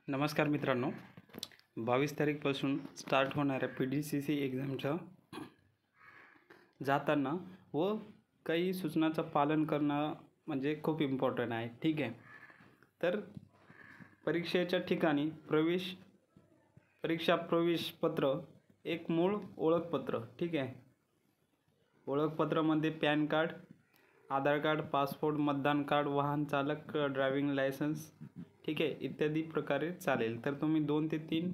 नमस्कार मित्रांनो, 22 तारीखपासून स्टार्ट होणाऱ्या PDCC एक्झामच्या जाताना व काही सूचनांचं पालन करणं म्हणजे खूप इम्पॉर्टंट आहे. ठीक आहे. तर परीक्षेच्या ठिकाणी परीक्षा प्रवेश पत्र एक मूळ ओळखपत्र. ठीक आहे. ओळखपत्रामध्ये पॅन कार्ड, आधार कार्ड, पासपोर्ट, मतदान कार्ड, वाहन चालक, ड्रायव्हिंग लायसन्स, ठीक आहे, इत्यादी प्रकारे चालेल. तर तुम्ही 2 ते 3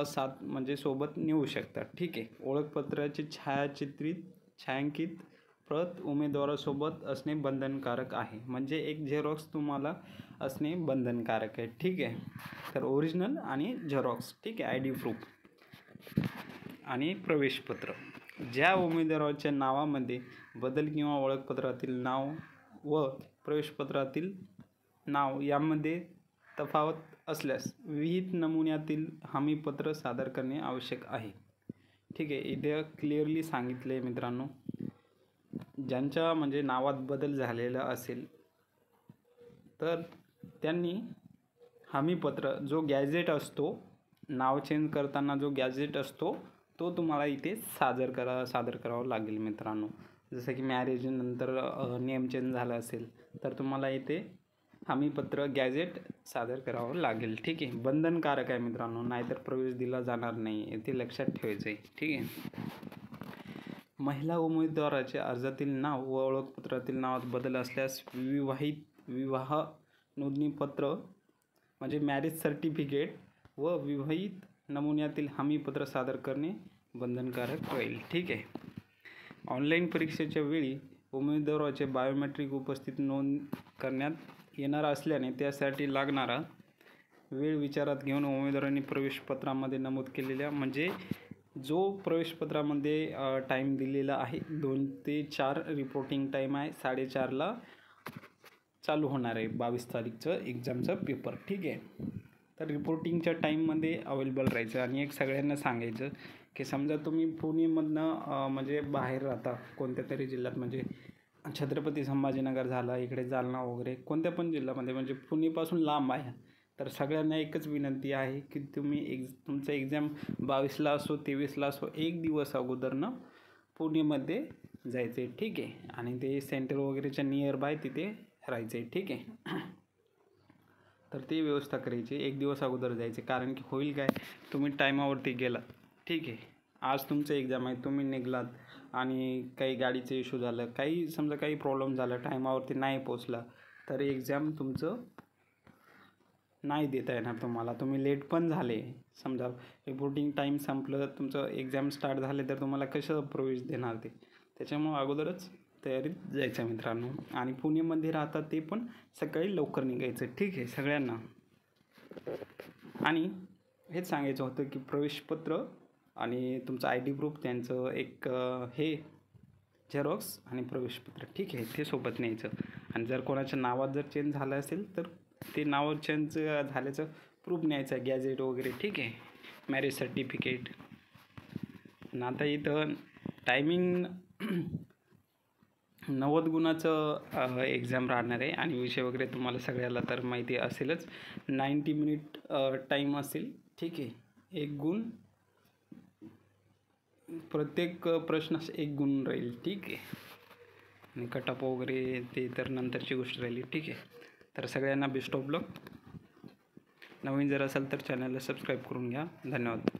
सात म्हणजे सोबत नेऊ शकता. ठीक आहे. ओळखपत्राची छायांकित प्रत उमेदवारासोबत असणे बंधनकारक आहे. म्हणजे एक झेरॉक्स तुम्हाला असणे बंधनकारक आहे. ठीक आहे. तर ओरिजिनल आणि झेरॉक्स, ठीक आहे, ID प्रूफ आणि प्रवेशपत्र. ज्या उमेदवाराच्या नावामध्ये बदल किंवा ओळखपत्रातील नाव व प्रवेशपत्रातील नाव यामध्ये तफावत असल्यास विहित नमुन्यातील हमीपत्र सादर करणे आवश्यक आहे. ठीक आहे. इथे क्लिअरली सांगितले आहे मित्रांनो, ज्यांच्या म्हणजे नावात बदल झालेला असेल तर त्यांनी हमीपत्र जो गॅजेट असतो, नाव चेंज करताना जो गॅजेट असतो तो तुम्हाला इथे सादर करावा लागेल मित्रांनो. जसं की मॅरेज नंतर नेम चेंज झाला असेल तर तुम्हाला इथे हमीपत्र गॅजेट सादर करावं लागेल. ठीक आहे. बंधनकारक आहे मित्रांनो, नाहीतर प्रवेश दिला जाणार नाही, ते लक्षात ठेवायचं आहे. ठीक आहे. महिला उमेदवाराचे अर्जातील नाव व ओळखपत्रातील नावात बदल असल्यास विवाह नोंदणीपत्र म्हणजे मॅरेज सर्टिफिकेट व विवाहित नमुन्यातील हमीपत्र सादर करणे बंधनकारक राहील. ठीक आहे. ऑनलाईन परीक्षेच्या वेळी उमेदवाराचे बायोमेट्रिक उपस्थिती नोंद करण्यात येणार असल्याने त्यासाठी लागणारा वेळ विचारात घेऊन उमेदवारांनी प्रवेशपत्रामध्ये नमूद केलेल्या म्हणजे जो प्रवेशपत्रामध्ये टाईम दिलेला आहे 2 ते 4 रिपोर्टिंग टाईम आहे, 4:30ला चालू होणार आहे 22 तारीखचं एक्झामचा पेपर. ठीक आहे. तर रिपोर्टिंगच्या टाईममध्ये अवेलेबल राहायचं. आणि एक सगळ्यांना सांगायचं की समजा तुम्ही पुणेमधनं म्हणजे बाहेर राहता कोणत्या तरी जिल्ह्यात, म्हणजे छत्रपती संभाजीनगर झाला, इकडे जालना वगैरे कोणत्या पण जिल्ह्यामध्ये, म्हणजे पुणेपासून लांब आहे, तर सगळ्यांना एकच विनंती आहे की तुम्ही तुमचं एक्झाम 22ला असो 23ला असो 1 दिवस अगोदरनं पुणेमध्ये जायचं आहे. ठीक आहे. आणि ते सेंटर वगैरेच्या नियर बाय तिथे राहायचं आहे. ठीक आहे. तर ती व्यवस्था करायची, 1 दिवस अगोदर जायचे. कारण की होईल काय, तुम्ही टायमावरती गेलात, ठीक आहे, आज तुमचं एक्झाम आहे, तुम्ही निघलात आणि काही गाडीचं इश्यू झालं, समजा काही प्रॉब्लेम झाला, टायमावरती नाही पोचला तर एक्झाम तुमचं नाही देता येणार तुम्हाला. तुम्ही लेट पण झाले, समजा रिपोर्टिंग टाईम संपलं, तुमचं एक्झाम स्टार्ट झाले, तर तुम्हाला कसं प्रवेश देणार ते. त्याच्यामुळं अगोदरच तयारीत जायचं मित्रांनो. आणि पुणेमध्ये राहतात ते पण सकाळी लवकर निघायचं. ठीक आहे सगळ्यांना. आणि हेच सांगायचं होतं की प्रवेशपत्र आणि तुमचं ID प्रूफ, त्यांचं एक हे झेरॉक्स आणि प्रवेशपत्र, ठीक आहे, ते सोबत न्यायचं. आणि जर कोणाच्या नावात जर चेंज झालं असेल तर ते नाव चेंज झाल्याचं प्रूफ न्यायचं, गॅजेट वगैरे. ठीक आहे. Marriage certificate. आणि आता इथं टायमिंग 90 गुणाचं एक्झाम राहणार आहे. आणि विषय वगैरे तुम्हाला सगळ्याला तर माहिती असेलच. 90 मिनिट टाईम असेल. ठीक आहे. 1 गुण, प्रत्येक प्रश्नास 1 गुण राहील. ठीक आहे. आणि कटअप वगैरे ते तर नंतरची गोष्ट राहिली. ठीक आहे. तर सगळ्यांना बेस्ट ऑफ लक. नवीन जर असेल तर चॅनलला सबस्क्राईब करून घ्या. धन्यवाद.